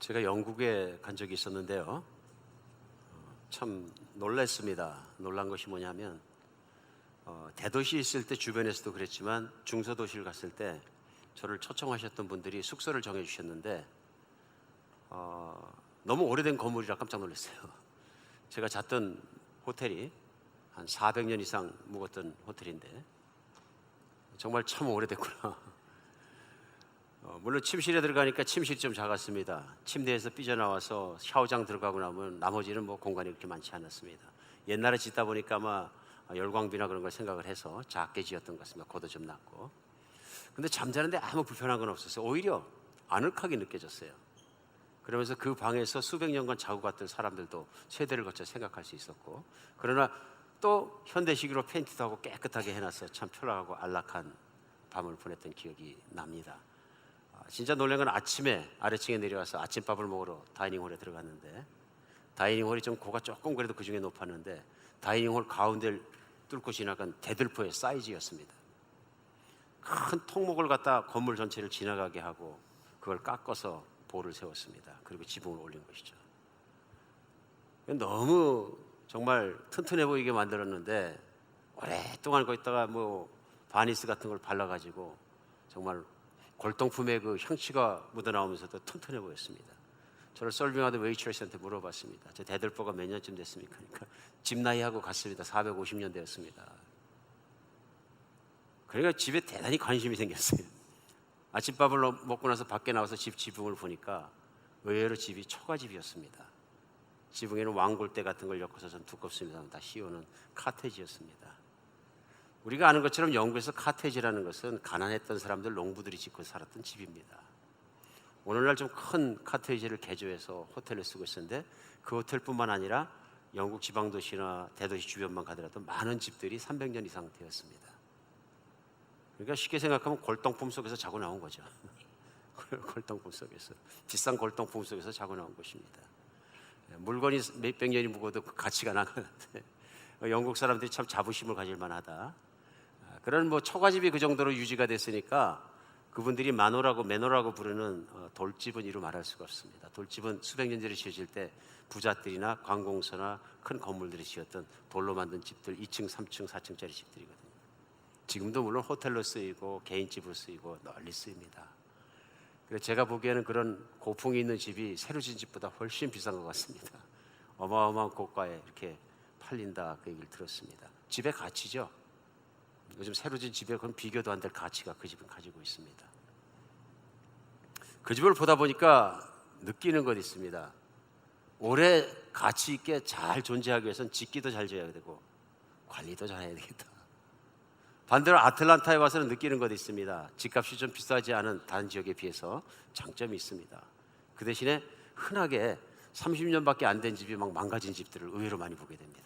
제가 영국에 간 적이 있었는데요. 참 놀랐습니다. 놀란 것이 뭐냐면 대도시에 있을 때 주변에서도 그랬지만 중소도시를 갔을 때 저를 초청하셨던 분들이 숙소를 정해주셨는데 너무 오래된 건물이라 깜짝 놀랐어요. 제가 잤던 호텔이 한 400년 이상 묵었던 호텔인데 정말 참 오래됐구나. 물론 침실에 들어가니까 침실이 좀 작았습니다. 침대에서 삐져나와서 샤워장 들어가고 나면 나머지는 뭐 공간이 그렇게 많지 않았습니다. 옛날에 짓다 보니까 아마 열광비나 그런 걸 생각을 해서 작게 지었던 것 같습니다. 고도 좀 낮고. 근데 잠자는데 아무 불편한 건 없었어요. 오히려 아늑하게 느껴졌어요. 그러면서 그 방에서 수백 년간 자고 갔던 사람들도 세대를 거쳐 생각할 수 있었고, 그러나 또 현대식으로 페인트도 하고 깨끗하게 해놔서 참 편하고 안락한 밤을 보냈던 기억이 납니다. 진짜 놀란 건 아침에 아래층에 내려와서 아침밥을 먹으러 다이닝홀에 들어갔는데, 다이닝홀이 좀 고가 조금 그래도 그 중에 높았는데 다이닝홀 가운데를 뚫고 지나간 대들보의 사이즈였습니다. 큰 통목을 갖다 건물 전체를 지나가게 하고 그걸 깎아서 볼을 세웠습니다. 그리고 지붕을 올린 것이죠. 너무 정말 튼튼해 보이게 만들었는데 오랫동안 거기다가 뭐 바니스 같은 걸 발라가지고 정말 골동품의 그 향취가 묻어나오면서도 튼튼해 보였습니다. 저를 서빙하던 웨이트레스한테 물어봤습니다. 제 대들보가 몇 년쯤 됐습니까? 그러니까 집 나이하고 같습니다. 450년 되었습니다. 그러니까 집에 대단히 관심이 생겼어요. 아침밥을 먹고 나서 밖에 나와서 집 지붕을 보니까 의외로 집이 초가집이었습니다. 지붕에는 왕골대 같은 걸 엮어서 좀 두껍습니다. 다 씌우는 카테지였습니다. 우리가 아는 것처럼 영국에서 카테지라는 것은 가난했던 사람들, 농부들이 짓고 살았던 집입니다. 오늘날 좀 큰 카테지를 개조해서 호텔을 쓰고 있었는데 그 호텔뿐만 아니라 영국 지방도시나 대도시 주변만 가더라도 많은 집들이 300년 이상 되었습니다. 그러니까 쉽게 생각하면 골동품 속에서 자고 나온 거죠. 골동품 속에서, 비싼 골동품 속에서 자고 나온 것입니다. 물건이 몇백 년이 묵어도 그 가치가 나가는데 영국 사람들이 참 자부심을 가질 만하다. 그런 뭐 초가집이 그 정도로 유지가 됐으니까 그분들이 매너라고 부르는 돌집은 이루 말할 수가 없습니다. 돌집은 수백 년 전에 지어질 때 부잣들이나 관공서나 큰 건물들이 지었던 돌로 만든 집들, 2층, 3층, 4층짜리 집들이거든요. 지금도 물론 호텔로 쓰이고 개인집으로 쓰이고 널리 쓰입니다. 그래서 제가 보기에는 그런 고풍이 있는 집이 새로 진 집보다 훨씬 비싼 것 같습니다. 어마어마한 고가에 이렇게 팔린다, 그 얘기를 들었습니다. 집의 가치죠. 요즘 새로 진 집에 그건 비교도 안 될 가치가 그 집은 가지고 있습니다. 그 집을 보다 보니까 느끼는 것 있습니다. 오래 가치 있게 잘 존재하기 위해서는 짓기도 잘 지어야 되고 관리도 잘해야 되겠다. 반대로 아틀란타에 와서는 느끼는 것 있습니다. 집값이 좀 비싸지 않은 다른 지역에 비해서 장점이 있습니다. 그 대신에 흔하게 30년밖에 안 된 집이 막 망가진 집들을 의외로 많이 보게 됩니다.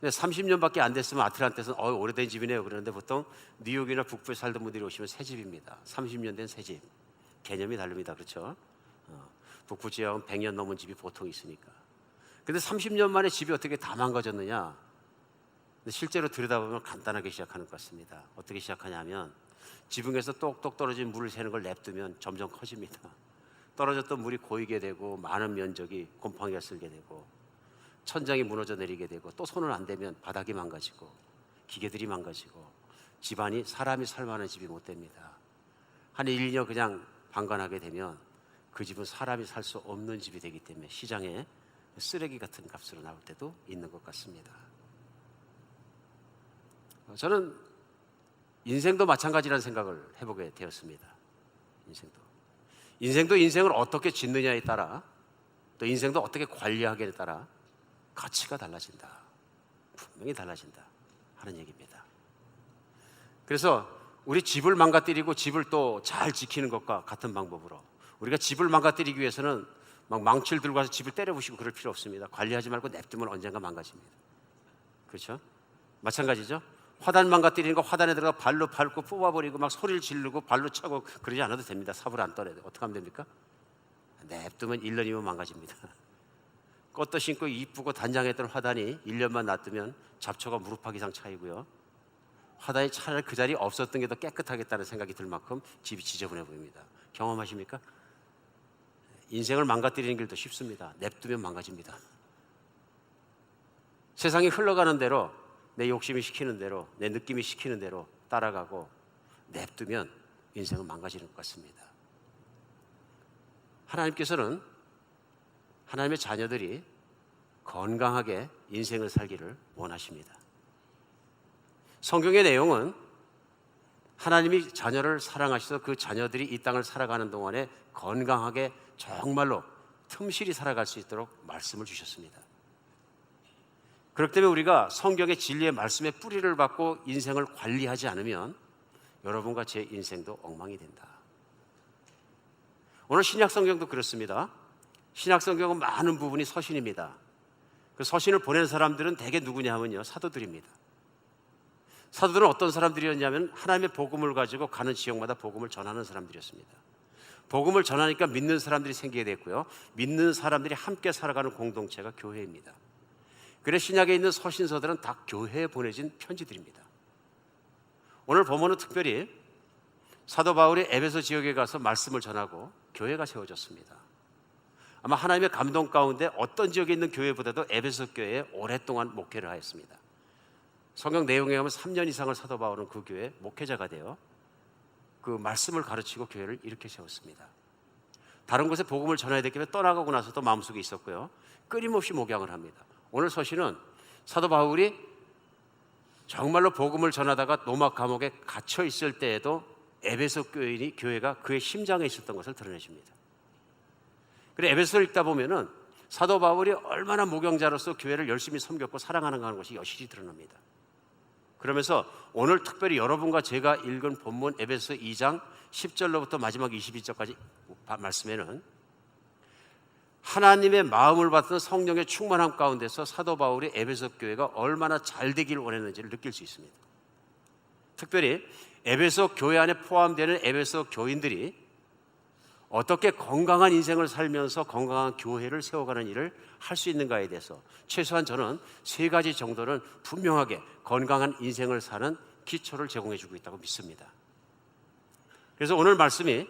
근데 30년밖에 안 됐으면 아틀란타에서는 오래된 집이네요 그러는데 보통 뉴욕이나 북부에 살던 분들이 오시면 새 집입니다. 30년 된 새 집. 개념이 다릅니다. 그렇죠? 북부 지역은 100년 넘은 집이 보통 있으니까. 근데 30년 만에 집이 어떻게 다 망가졌느냐? 근데 실제로 들여다보면 간단하게 시작하는 것 같습니다. 어떻게 시작하냐면 지붕에서 똑똑 떨어진 물을 새는 걸 냅두면 점점 커집니다. 떨어졌던 물이 고이게 되고 많은 면적이 곰팡이가 쓸게 되고 천장이 무너져 내리게 되고 또 손을 안 대면 바닥이 망가지고 기계들이 망가지고 집안이 사람이 살만한 집이 못 됩니다. 한 1, 2년 그냥 방관하게 되면 그 집은 사람이 살 수 없는 집이 되기 때문에 시장에 쓰레기 같은 값으로 나올 때도 있는 것 같습니다. 저는 인생도 마찬가지라는 생각을 해보게 되었습니다. 인생도 인생을 어떻게 짓느냐에 따라 또 인생도 어떻게 관리하기에 따라 가치가 달라진다. 분명히 달라진다 하는 얘기입니다. 그래서 우리 집을 망가뜨리고 집을 또 잘 지키는 것과 같은 방법으로 우리가 집을 망가뜨리기 위해서는 막 망치를 들고 가서 집을 때려부시고 그럴 필요 없습니다. 관리하지 말고 냅두면 언젠가 망가집니다. 그렇죠? 마찬가지죠. 화단 망가뜨리는 거 화단에 들어가 발로 밟고 뽑아버리고 막 소리를 지르고 발로 차고 그러지 않아도 됩니다. 삽을 안 떠내도. 어떻게 하면 됩니까? 냅두면 1년이면 망가집니다. 꽃도 심고 이쁘고 단장했던 화단이 1년만 놔두면 잡초가 무릎팍 이상 차이고요. 화단이 차라리 그 자리에 없었던 게 더 깨끗하겠다는 생각이 들 만큼 집이 지저분해 보입니다. 경험하십니까? 인생을 망가뜨리는 길도 쉽습니다. 냅두면 망가집니다. 세상이 흘러가는 대로, 내 욕심이 시키는 대로, 내 느낌이 시키는 대로 따라가고 냅두면 인생은 망가지는 것 같습니다. 하나님께서는 하나님의 자녀들이 건강하게 인생을 살기를 원하십니다. 성경의 내용은 하나님이 자녀를 사랑하셔서 그 자녀들이 이 땅을 살아가는 동안에 건강하게 정말로 틈실이 살아갈 수 있도록 말씀을 주셨습니다. 그렇기 때문에 우리가 성경의 진리의 말씀에 뿌리를 받고 인생을 관리하지 않으면 여러분과 제 인생도 엉망이 된다. 오늘 신약 성경도 그렇습니다. 신약 성경은 많은 부분이 서신입니다. 그 서신을 보낸 사람들은 대개 누구냐 하면요, 사도들입니다. 사도들은 어떤 사람들이었냐면 하나님의 복음을 가지고 가는 지역마다 복음을 전하는 사람들이었습니다. 복음을 전하니까 믿는 사람들이 생기게 됐고요, 믿는 사람들이 함께 살아가는 공동체가 교회입니다. 그래서 신약에 있는 서신서들은 다 교회에 보내진 편지들입니다. 오늘 본문은 특별히 사도 바울이 에베소 지역에 가서 말씀을 전하고 교회가 세워졌습니다. 아마 하나님의 감동 가운데 어떤 지역에 있는 교회보다도 에베소 교회에 오랫동안 목회를 하였습니다. 성경 내용에 가면 3년 이상을 사도 바울은 그 교회 목회자가 되어 그 말씀을 가르치고 교회를 이렇게 세웠습니다. 다른 곳에 복음을 전해야 되기 때문에 떠나가고 나서도 마음속에 있었고요, 끊임없이 목양을 합니다. 오늘 서신은 사도 바울이 정말로 복음을 전하다가 노막 감옥에 갇혀 있을 때에도 에베소 교회가 그의 심장에 있었던 것을 드러내줍니다. 그래, 에베소를 읽다 보면은 사도 바울이 얼마나 목양자로서 교회를 열심히 섬겼고 사랑하는가 하는 것이 여실히 드러납니다. 그러면서 오늘 특별히 여러분과 제가 읽은 본문 에베소 2장 10절로부터 마지막 22절까지 말씀에는 하나님의 마음을 받던 성령의 충만함 가운데서 사도 바울이 에베소 교회가 얼마나 잘 되기를 원했는지를 느낄 수 있습니다. 특별히 에베소 교회 안에 포함되는 에베소 교인들이 어떻게 건강한 인생을 살면서 건강한 교회를 세워가는 일을 할 수 있는가에 대해서 최소한 저는 3가지 정도는 분명하게 건강한 인생을 사는 기초를 제공해 주고 있다고 믿습니다. 그래서 오늘 말씀이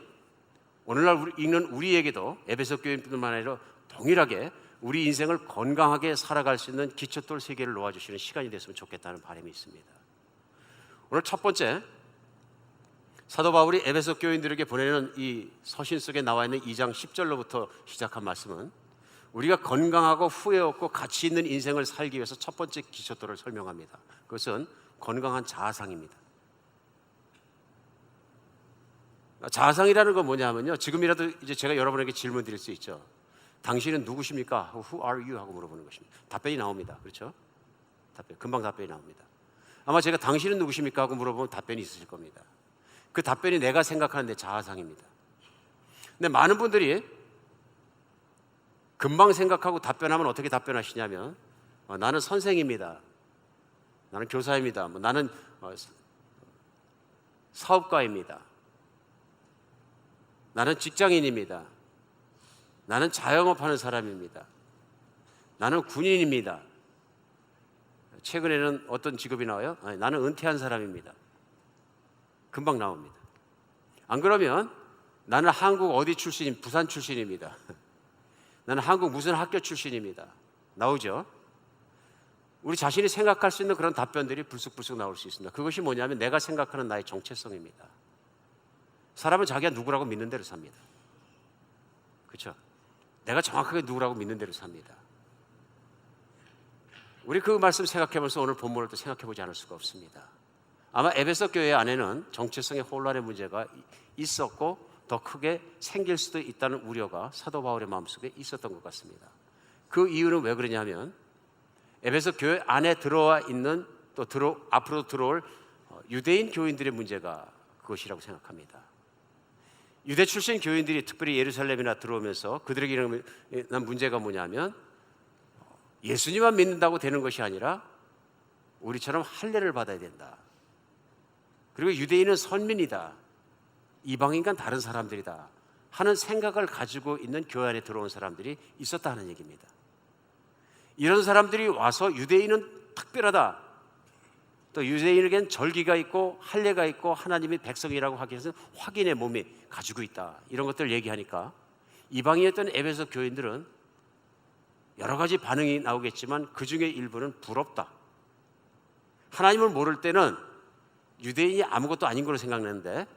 오늘날 읽는 우리에게도 에베소 교인뿐만 아니라 동일하게 우리 인생을 건강하게 살아갈 수 있는 기초돌 3개를 놓아주시는 시간이 됐으면 좋겠다는 바람이 있습니다. 오늘 첫 번째, 사도 바울이 에베소 교인들에게 보내는 이 서신 속에 나와 있는 2장 10절로부터 시작한 말씀은 우리가 건강하고 후회 없고 가치 있는 인생을 살기 위해서 첫 번째 기초돌을 설명합니다. 그것은 건강한 자아상입니다. 자아상이라는 건 뭐냐면요, 지금이라도 이제 제가 여러분에게 질문 드릴 수 있죠. 당신은 누구십니까? Who are you? 하고 물어보는 것입니다. 답변이 나옵니다. 그렇죠? 금방 답변이 나옵니다. 아마 제가 당신은 누구십니까? 하고 물어보면 답변이 있으실 겁니다. 그 답변이 내가 생각하는 내 자아상입니다. 근데 많은 분들이 금방 생각하고 답변하면 어떻게 답변하시냐면 나는 선생입니다. 나는 교사입니다. 나는 사업가입니다. 나는 직장인입니다. 나는 자영업하는 사람입니다. 나는 군인입니다. 최근에는 어떤 직업이 나와요? 나는 은퇴한 사람입니다. 금방 나옵니다. 안 그러면 나는 한국 어디 출신입니다. 부산 출신입니다. 나는 한국 무슨 학교 출신입니다. 나오죠? 우리 자신이 생각할 수 있는 그런 답변들이 불쑥불쑥 나올 수 있습니다. 그것이 뭐냐면 내가 생각하는 나의 정체성입니다. 사람은 자기가 누구라고 믿는 대로 삽니다. 그렇죠? 내가 정확하게 누구라고 믿는 대로 삽니다. 우리 그 말씀 생각해보면서 오늘 본문을 또 생각해보지 않을 수가 없습니다. 아마 에베소 교회 안에는 정체성의 혼란의 문제가 있었고 더 크게 생길 수도 있다는 우려가 사도 바울의 마음속에 있었던 것 같습니다. 그 이유는 왜 그러냐면 에베소 교회 안에 들어와 있는 또 앞으로 들어올 유대인 교인들의 문제가 그것이라고 생각합니다. 유대 출신 교인들이 특별히 예루살렘이나 들어오면서 그들에게 일어난 문제가 뭐냐면 예수님만 믿는다고 되는 것이 아니라 우리처럼 할례를 받아야 된다. 그리고 유대인은 선민이다. 이방인과는 다른 사람들이다 하는 생각을 가지고 있는 교회 안에 들어온 사람들이 있었다 하는 얘기입니다. 이런 사람들이 와서 유대인은 특별하다, 또 유대인에겐 절기가 있고 할례가 있고 하나님의 백성이라고 하기 위해서 확인의 몸이 가지고 있다, 이런 것들을 얘기하니까 이방인이었던 에베소 교인들은 여러 가지 반응이 나오겠지만 그 중에 일부는 부럽다. 하나님을 모를 때는 유대인이 아무것도 아닌 걸로 생각했는데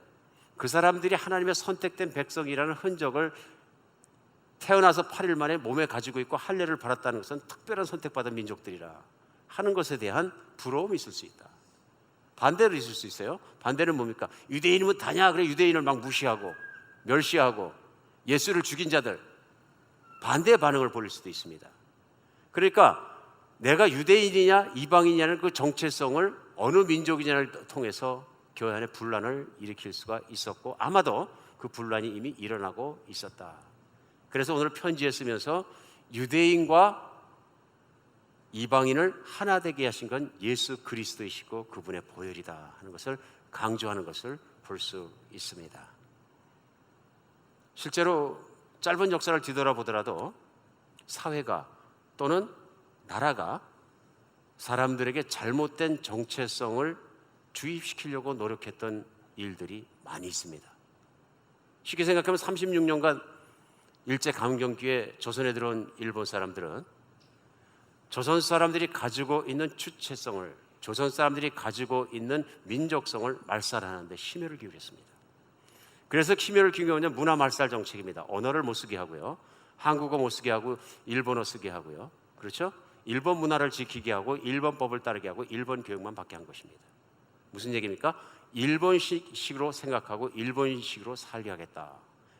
그 사람들이 하나님의 선택된 백성이라는 흔적을 태어나서 8일 만에 몸에 가지고 있고 할례를 받았다는 것은 특별한 선택받은 민족들이라 하는 것에 대한 부러움이 있을 수 있다. 반대로 있을 수 있어요. 반대는 뭡니까? 유대인이면 다냐? 그래 유대인을 막 무시하고 멸시하고 예수를 죽인 자들, 반대의 반응을 보일 수도 있습니다. 그러니까 내가 유대인이냐 이방인이냐는 그 정체성을 어느 민족이냐를 통해서 교회 안에 분란을 일으킬 수가 있었고 아마도 그 분란이 이미 일어나고 있었다. 그래서 오늘 편지에 쓰면서 유대인과 이방인을 하나 되게 하신 건 예수 그리스도이시고 그분의 보혈이다 하는 것을 강조하는 것을 볼 수 있습니다. 실제로 짧은 역사를 뒤돌아보더라도 사회가 또는 나라가 사람들에게 잘못된 정체성을 주입시키려고 노력했던 일들이 많이 있습니다. 쉽게 생각하면 36년간 일제강점기에 조선에 들어온 일본 사람들은 조선 사람들이 가지고 있는 주체성을, 조선 사람들이 가지고 있는 민족성을 말살하는 데 심혈을 기울였습니다. 그래서 심혈을 기울인 건 문화 말살 정책입니다. 언어를 못 쓰게 하고요, 한국어 못 쓰게 하고 일본어 쓰게 하고요, 그렇죠? 일본 문화를 지키게 하고 일본 법을 따르게 하고 일본 교육만 받게 한 것입니다. 무슨 얘기입니까? 일본식으로 생각하고 일본식으로 살게 하겠다.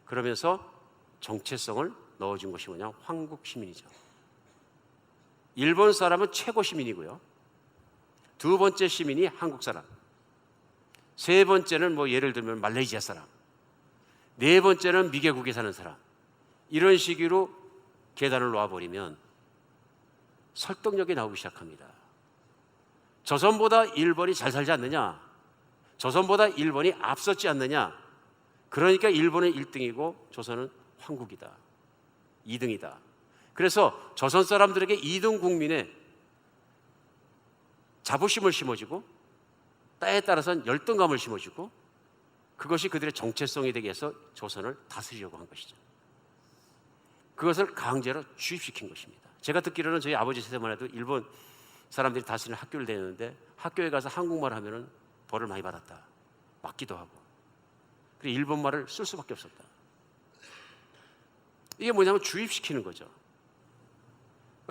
그러면서 정체성을 넣어준 것이 뭐냐? 황국 시민이죠. 일본 사람은 최고 시민이고요, 두 번째 시민이 한국 사람, 세 번째는 뭐 예를 들면 말레이시아 사람, 네 번째는 미개국에 사는 사람, 이런 식으로 계단을 놓아버리면 설득력이 나오기 시작합니다. 조선보다 일본이 잘 살지 않느냐? 조선보다 일본이 앞섰지 않느냐? 그러니까 일본은 1등이고 조선은 황국이다, 2등이다. 그래서 조선 사람들에게 2등 국민의 자부심을 심어주고 때에 따라서는 열등감을 심어주고 그것이 그들의 정체성이 되게 해서 조선을 다스리려고 한 것이죠. 그것을 강제로 주입시킨 것입니다. 제가 듣기로는 저희 아버지 세대만 해도 일본 사람들이 다스리는 학교를 다녔는데 학교에 가서 한국말 하면은 벌을 많이 받았다, 맞기도 하고, 그리고 일본말을 쓸 수밖에 없었다. 이게 뭐냐면 주입시키는 거죠.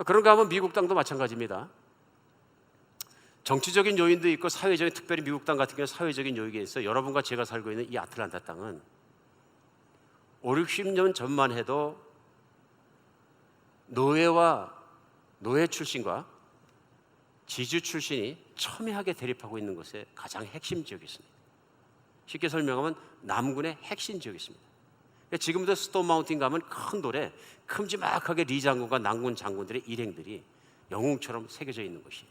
그런가 하면 미국 땅도 마찬가지입니다. 정치적인 요인도 있고 사회적인, 특별히 미국 땅 같은 경우는 사회적인 요인이 있어요. 여러분과 제가 살고 있는 이 아틀란타 땅은 5, 60년 전만 해도 노예 출신과 지주 출신이 첨예하게 대립하고 있는 것에 가장 핵심 지역이었습니다. 쉽게 설명하면 남군의 핵심 지역이었습니다. 지금도 스톤 마운틴 가면 큰 돌에 큼지막하게 리 장군과 남군 장군들의 일행들이 영웅처럼 새겨져 있는 것이에요.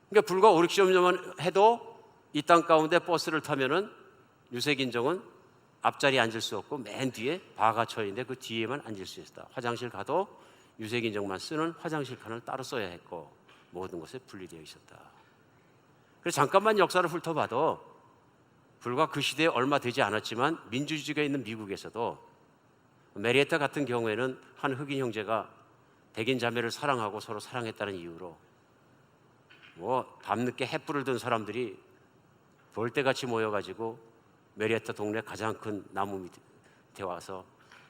그러니까 불과 5, 60년만 해도 이 땅 가운데 버스를 타면은 유색인종은 앞자리에 앉을 수 없고 맨 뒤에 바가 쳐 있는데 그 뒤에만 앉을 수 있었다. 화장실 가도 유색인종만 쓰는 화장실 칸을 따로 써야 했고 모든 것에 분리되어 있었다. 그래서 잠깐만 역사를 훑어봐도 불과 그 시대에 얼마 되지 않았지만 민주주의가 있는 미국에서도 메리에타 같은 경우에는 한 흑인 형제가 백인 자매를 사랑하고 서로 사랑했다는 이유로 밤늦게 횃불을 든 사람들이 돌대같이 모여가지고 메리에타 동네 가장 큰 나무 밑에 와서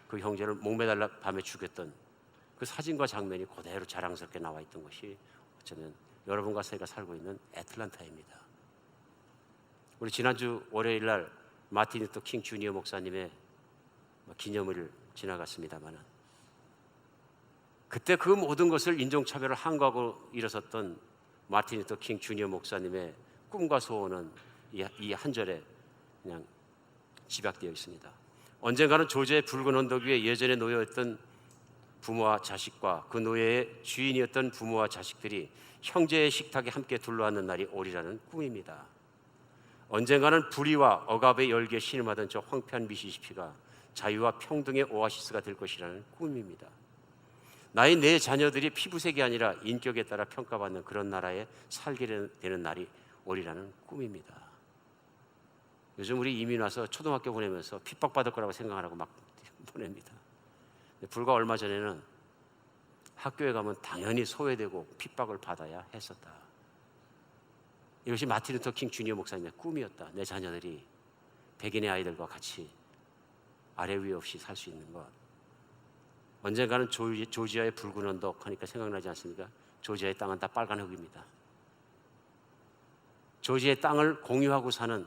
그 형제를 목매달라 밤에 죽였던 그 사진과 장면이 그대로 자랑스럽게 나와 있던 것이 어쩌면 여러분과 저희가 살고 있는 애틀란타입니다. 우리 지난주 월요일 날 마틴 루터 킹 주니어 목사님의 기념일을 지나갔습니다만 그때 그 모든 것을 인종차별을 항거하고 일어섰던 마틴 루터 킹 주니어 목사님의 꿈과 소원은 이 한 절에 그냥 집약되어 있습니다. 언젠가는 조지의 붉은 언덕 위에 예전에 노예였던 부모와 자식과 그 노예의 주인이었던 부모와 자식들이 형제의 식탁에 함께 둘러앉는 날이 오리라는 꿈입니다. 언젠가는 불의와 억압의 열기에 신음하던 저 황폐한 미시시피가 자유와 평등의 오아시스가 될 것이라는 꿈입니다. 나의 내 자녀들이 피부색이 아니라 인격에 따라 평가받는 그런 나라에 살게 되는 날이 오리라는 꿈입니다. 요즘 우리 이민 와서 초등학교 보내면서 핍박받을 거라고 생각하고 막 보냅니다. 불과 얼마 전에는 학교에 가면 당연히 소외되고 핍박을 받아야 했었다. 이것이 마틴 루터 킹 주니어 목사님의 꿈이었다. 내 자녀들이 백인의 아이들과 같이 아래 위 없이 살 수 있는 것. 언젠가는 조지아의 붉은 언덕 하니까 생각나지 않습니까? 조지아의 땅은 다 빨간 흙입니다. 조지아의 땅을 공유하고 사는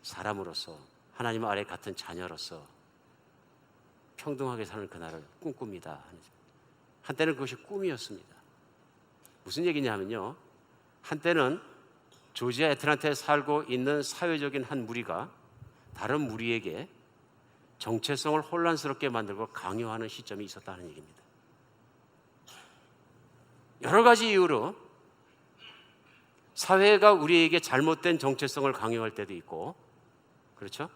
사람으로서, 하나님 아래 같은 자녀로서 평등하게 사는 그날을 꿈꿉니다. 한때는 그것이 꿈이었습니다. 무슨 얘기냐면요, 한때는 조지아 애틀랜타에 살고 있는 사회적인 한 무리가 다른 무리에게 정체성을 혼란스럽게 만들고 강요하는 시점이 있었다는 얘기입니다. 여러 가지 이유로 사회가 우리에게 잘못된 정체성을 강요할 때도 있고, 그렇죠?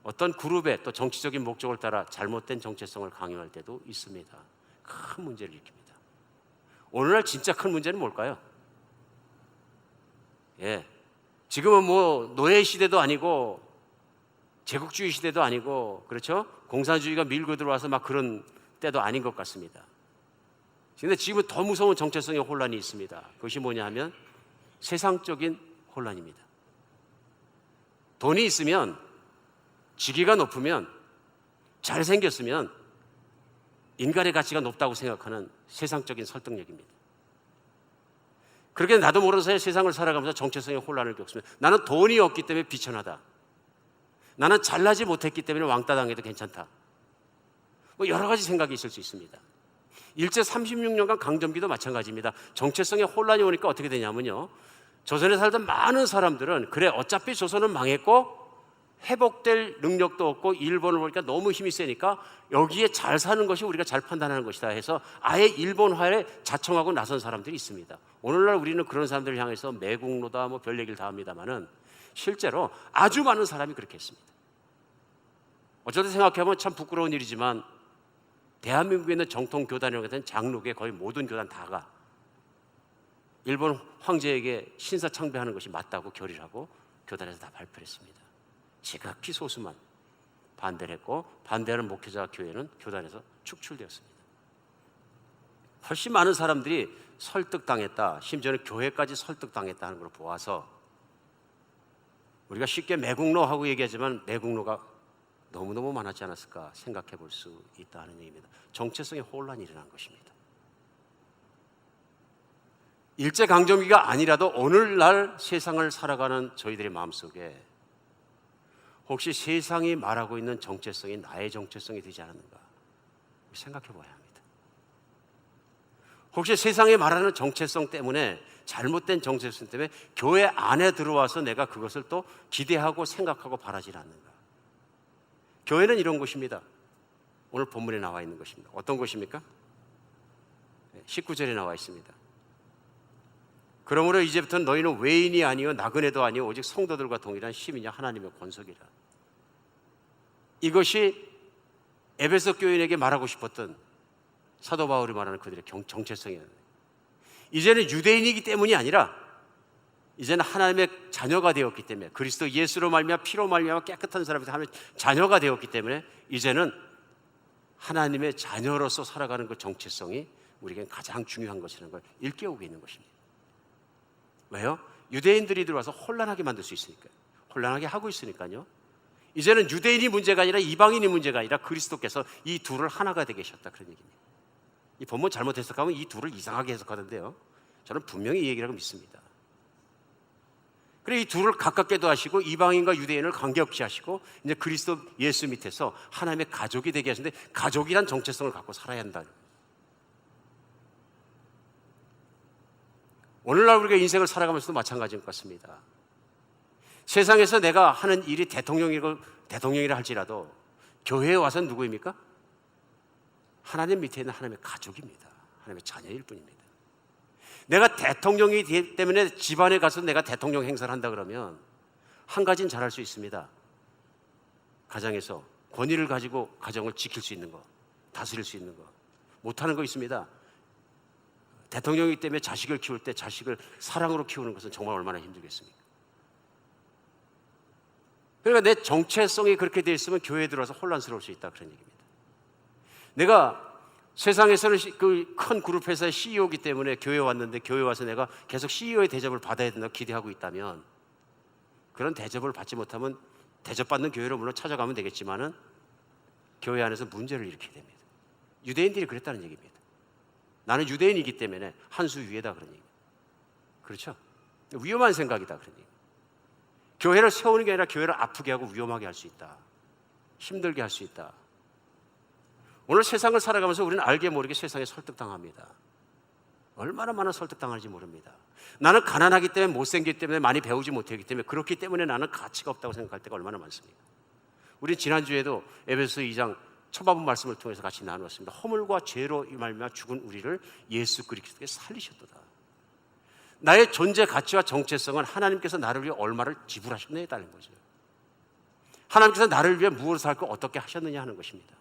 어떤 그룹의 또 정치적인 목적을 따라 잘못된 정체성을 강요할 때도 있습니다. 큰 문제를 일으킵니다. 오늘날 진짜 큰 문제는 뭘까요? 지금은 뭐 노예 시대도 아니고 제국주의 시대도 아니고, 그렇죠? 공산주의가 밀고 들어와서 막 그런 때도 아닌 것 같습니다. 그런데 지금은 더 무서운 정체성의 혼란이 있습니다. 그것이 뭐냐 하면 세상적인 혼란입니다. 돈이 있으면, 직위가 높으면, 잘생겼으면 인간의 가치가 높다고 생각하는 세상적인 설득력입니다. 그렇게 나도 모르는 사이에 세상을 살아가면서 정체성의 혼란을 겪습니다. 나는 돈이 없기 때문에 비천하다. 나는 잘나지 못했기 때문에 왕따 당해도 괜찮다. 뭐 여러 가지 생각이 있을 수 있습니다. 일제 36년간 강점기도 마찬가지입니다. 정체성의 혼란이 오니까 어떻게 되냐면요, 조선에 살던 많은 사람들은 그래 어차피 조선은 망했고 회복될 능력도 없고 일본을 보니까 너무 힘이 세니까 여기에 잘 사는 것이 우리가 잘 판단하는 것이다 해서 아예 일본화에 자청하고 나선 사람들이 있습니다. 오늘날 우리는 그런 사람들을 향해서 매국노다 뭐 별 얘기를 다 합니다만은 실제로 아주 많은 사람이 그렇게 했습니다. 어쩌다 생각해보면 참 부끄러운 일이지만 대한민국에 있는 정통 교단이라고 하는 장로계 거의 모든 교단 다가 일본 황제에게 신사창배하는 것이 맞다고 결의하고 교단에서 다 발표를 했습니다. 지극히 소수만 반대를 했고, 반대하는 목회자 교회는 교단에서 축출되었습니다. 훨씬 많은 사람들이 설득당했다, 심지어는 교회까지 설득당했다 하는 걸 보아서 우리가 쉽게 매국노하고 얘기하지만 매국노가 너무너무 많았지 않았을까 생각해 볼 수 있다는 얘기입니다. 정체성의 혼란이 일어난 것입니다. 일제강점기가 아니라도 오늘날 세상을 살아가는 저희들의 마음속에 혹시 세상이 말하고 있는 정체성이 나의 정체성이 되지 않았는가 생각해 봐야 합니다. 혹시 세상이 말하는 정체성 때문에, 잘못된 정체성 때문에 교회 안에 들어와서 내가 그것을 또 기대하고 생각하고 바라지 않는가? 교회는 이런 곳입니다. 오늘 본문에 나와 있는 것입니다. 어떤 곳입니까? 19절에 나와 있습니다. 그러므로 이제부터는 너희는 외인이 아니요 나그네도 아니요 오직 성도들과 동일한 시민이요 하나님의 권속이라. 이것이 에베소 교인에게 말하고 싶었던 사도 바울이 말하는 그들의 정체성이에요. 이제는 유대인이기 때문이 아니라 이제는 하나님의 자녀가 되었기 때문에, 그리스도 예수로 말미암아 피로 말미암아 깨끗한 사람에서 하나님의 자녀가 되었기 때문에 이제는 하나님의 자녀로서 살아가는 그 정체성이 우리에겐 가장 중요한 것이라는 걸 일깨우고 있는 것입니다. 왜요? 유대인들이 들어와서 혼란하게 만들 수 있으니까요. 혼란하게 하고 있으니까요. 이제는 유대인이 문제가 아니라 이방인이 문제가 아니라 그리스도께서 이 둘을 하나가 되게 하셨다, 그런 얘기입니다. 이 본문 잘못 해석하면 이 둘을 이상하게 해석하는데요, 저는 분명히 이 얘기라고 믿습니다. 그래, 이 둘을 가깝게도 하시고 이방인과 유대인을 관계없이 하시고 이제 그리스도 예수 밑에서 하나님의 가족이 되게 하시는데, 가족이란 정체성을 갖고 살아야 한다. 오늘날 우리가 인생을 살아가면서도 마찬가지인 것 같습니다. 세상에서 내가 하는 일이 대통령이라 할지라도 교회에 와서는 누구입니까? 하나님 밑에 있는 하나님의 가족입니다. 하나님의 자녀일 뿐입니다. 내가 대통령이기 때문에 집안에 가서 내가 대통령 행사를 한다 그러면 한 가지는 잘할 수 있습니다. 가정에서 권위를 가지고 가정을 지킬 수 있는 거, 다스릴 수 있는 거. 못하는 거 있습니다. 대통령이기 때문에 자식을 키울 때 자식을 사랑으로 키우는 것은 정말 얼마나 힘들겠습니까? 그러니까 내 정체성이 그렇게 되어 있으면 교회에 들어와서 혼란스러울 수 있다, 그런 얘기입니다. 내가 세상에서는 그 큰 그룹 회사의 CEO이기 때문에 교회에 왔는데, 교회에 와서 내가 계속 CEO의 대접을 받아야 된다고 기대하고 있다면, 그런 대접을 받지 못하면 대접받는 교회로 물론 찾아가면 되겠지만은 교회 안에서 문제를 일으키게 됩니다. 유대인들이 그랬다는 얘기입니다. 나는 유대인이기 때문에 한 수 위에다, 그런 얘기. 그렇죠? 위험한 생각이다, 그런 얘기. 교회를 세우는 게 아니라 교회를 아프게 하고 위험하게 할 수 있다, 힘들게 할 수 있다. 오늘 세상을 살아가면서 우리는 알게 모르게 세상에 설득당합니다. 얼마나 많은 설득당하는지 모릅니다. 나는 가난하기 때문에, 못생기기 때문에, 많이 배우지 못하기 때문에, 그렇기 때문에 나는 가치가 없다고 생각할 때가 얼마나 많습니까? 우리 지난주에도 에베소 2장 초반부 말씀을 통해서 같이 나누었습니다. 허물과 죄로 말미암아 죽은 우리를 예수 그리스도께 살리셨도다. 나의 존재 가치와 정체성은 하나님께서 나를 위해 얼마를 지불하셨느냐에 따른 거죠. 하나님께서 나를 위해 무엇을 하고 어떻게 하셨느냐 하는 것입니다.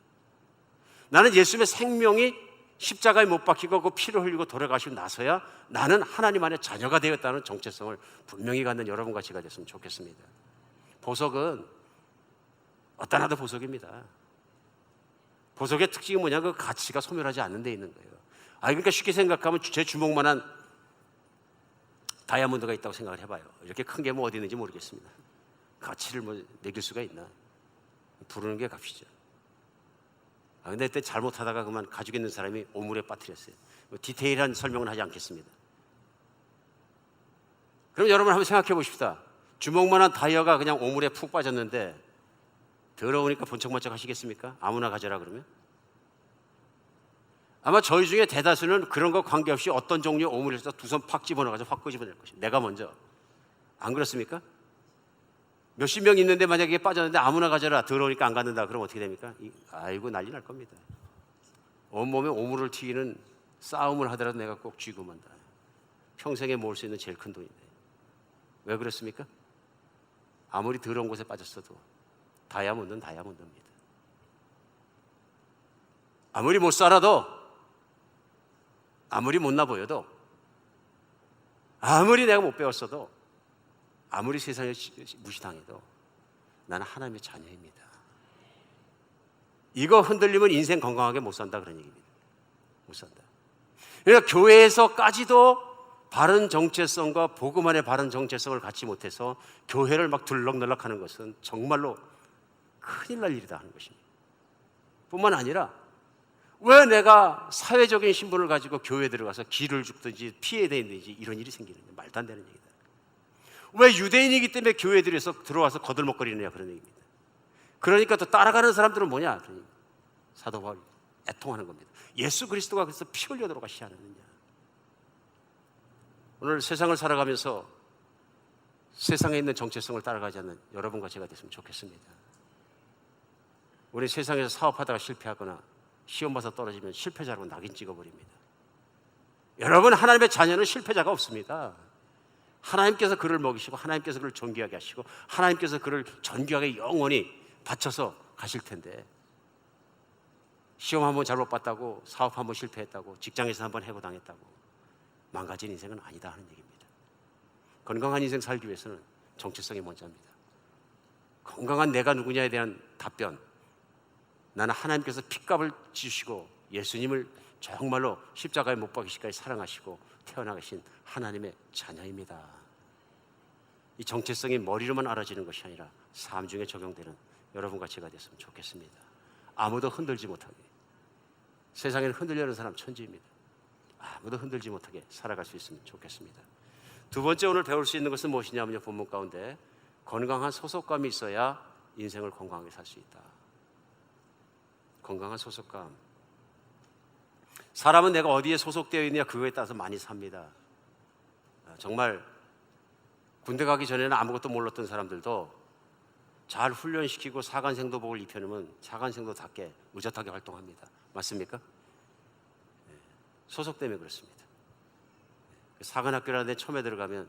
나는 예수님의 생명이 십자가에 못 박히고 그 피를 흘리고 돌아가시고 나서야 나는 하나님 안에 자녀가 되었다는 정체성을 분명히 갖는 여러분과 제가 됐으면 좋겠습니다. 보석은 어떤 하도 보석입니다. 보석의 특징이 뭐냐? 그 가치가 소멸하지 않는 데 있는 거예요. 그러니까 쉽게 생각하면 제 주먹만한 다이아몬드가 있다고 생각을 해봐요. 이렇게 큰 게 뭐 어디 있는지 모르겠습니다. 가치를 뭐 매길 수가 있나? 부르는 게 값이죠. 근데 그때 잘못하다가 그만 가지고 있는 사람이 오물에 빠뜨렸어요. 디테일한 설명은 하지 않겠습니다. 그럼 여러분 한번 생각해 보십시다. 주먹만한 다이아가 그냥 오물에 푹 빠졌는데 더러우니까 번쩍번쩍 하시겠습니까? 아무나 가져라 그러면? 아마 저희 중에 대다수는 그런 거 관계없이 어떤 종류의 오물에서 두 손 팍 집어넣어서 확 끄집어낼 것이에요. 내가 먼저. 안 그렇습니까? 몇십 명 있는데 만약에 빠졌는데 아무나 가져라, 더러우니까 안 갖는다, 그럼 어떻게 됩니까? 아이고 난리 날 겁니다. 온몸에 오물을 튀기는 싸움을 하더라도 내가 꼭 쥐고 만다. 평생에 모을 수 있는 제일 큰 돈인데. 왜 그렇습니까? 아무리 더러운 곳에 빠졌어도 다이아몬드는 다이아몬드입니다. 아무리 못 살아도, 아무리 못나 보여도, 아무리 내가 못 배웠어도, 아무리 세상에 무시당해도 나는 하나님의 자녀입니다. 이거 흔들리면 인생 건강하게 못 산다, 그런 얘기입니다. 못 산다. 그러니까 교회에서까지도 바른 정체성과 복음 안의 바른 정체성을 갖지 못해서 교회를 막 들럭날럭하는 것은 정말로 큰일 날 일이다 하는 것입니다. 뿐만 아니라 왜 내가 사회적인 신분을 가지고 교회에 들어가서 기를 죽든지 피해야 되는지 이런 일이 생기느냐, 말도 안 되는 얘기다. 왜 유대인이기 때문에 교회에 들어와서 거들먹거리느냐, 그런 얘기입니다. 그러니까 또 따라가는 사람들은 뭐냐, 사도 바울이 애통하는 겁니다. 예수 그리스도가 그래서 피 흘려 돌아가시지 않았느냐. 오늘 세상을 살아가면서 세상에 있는 정체성을 따라가지 않는 여러분과 제가 됐으면 좋겠습니다. 우리 세상에서 사업하다가 실패하거나 시험 봐서 떨어지면 실패자라고 낙인 찍어버립니다. 여러분, 하나님의 자녀는 실패자가 없습니다. 하나님께서 그를 먹이시고 하나님께서 그를 존귀하게 하시고 하나님께서 그를 존귀하게 영원히 바쳐서 가실 텐데, 시험 한번 잘못 봤다고, 사업 한번 실패했다고, 직장에서 한번 해고당했다고 망가진 인생은 아니다 하는 얘기입니다. 건강한 인생 살기 위해서는 정체성이 먼저입니다. 건강한 내가 누구냐에 대한 답변, 나는 하나님께서 핏값을 지으시고 예수님을 정말로 십자가에 못 박히시기까지 사랑하시고 태어나신 하나님의 자녀입니다. 이 정체성이 머리로만 알아지는 것이 아니라 삶 중에 적용되는 여러분과 제가 됐으면 좋겠습니다. 아무도 흔들지 못하게, 세상에는 흔들려는 사람 천지입니다. 아무도 흔들지 못하게 살아갈 수 있으면 좋겠습니다. 두 번째 오늘 배울 수 있는 것은 무엇이냐면요, 본문 가운데 건강한 소속감이 있어야 인생을 건강하게 살 수 있다. 건강한 소속감. 사람은 내가 어디에 소속되어 있느냐 그거에 따라서 많이 삽니다. 정말 군대 가기 전에는 아무것도 몰랐던 사람들도 잘 훈련시키고 사관생도복을 입혀놓으면 사관생도답게 의젓하게 활동합니다. 맞습니까? 소속 때문에 그렇습니다. 사관학교라는 데 처음에 들어가면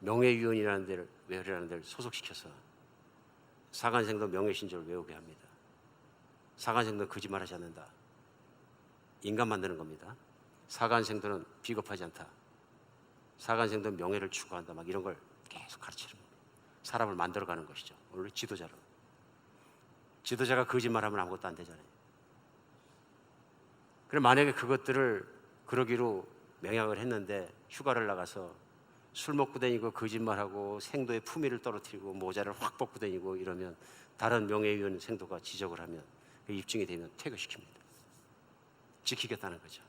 명예위원이라는 데를, 외회라는 데를 소속시켜서 사관생도 명예신조를 외우게 합니다. 사관생도는 거짓말하지 않는다. 인간 만드는 겁니다. 사관생도는 비겁하지 않다. 사관생도는 명예를 추구한다. 막 이런 걸 계속 가르치는 겁니다. 사람을 만들어가는 것이죠. 오늘 지도자로. 지도자가 거짓말하면 아무것도 안 되잖아요. 그럼 만약에 그것들을 그러기로 맹약을 했는데 휴가를 나가서 술 먹고 다니고 거짓말하고 생도의 품위를 떨어뜨리고 모자를 확 벗고 다니고 이러면 다른 명예위원 생도가 지적을 하면 그 입증이 되면 퇴거시킵니다. 지키겠다는 거죠.